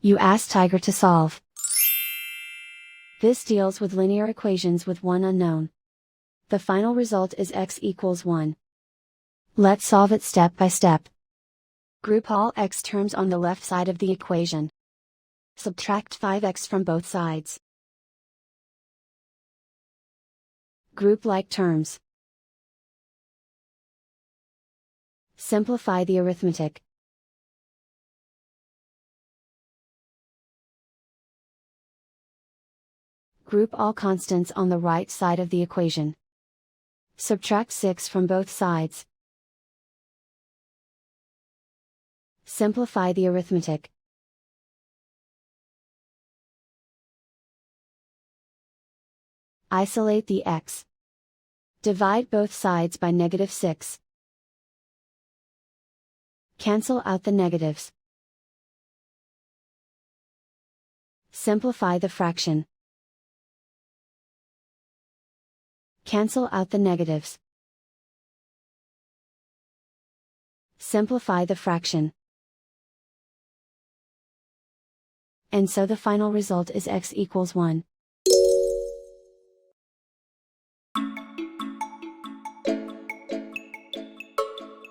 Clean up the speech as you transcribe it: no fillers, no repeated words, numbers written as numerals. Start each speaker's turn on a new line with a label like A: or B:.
A: You ask Tiger to solve. This deals with linear equations with one unknown. The final result is x equals 1. Let's solve it step by step. Group all x terms on the left side of the equation. Subtract 5x from both sides. Group like terms. Simplify the arithmetic. Group all constants on the right side of the equation. Subtract 6 from both sides. Simplify the arithmetic. Isolate the x. Divide both sides by -6. Cancel out the negatives. Simplify the fraction. Cancel out the negatives. Simplify the fraction. And so the final result is x equals 1.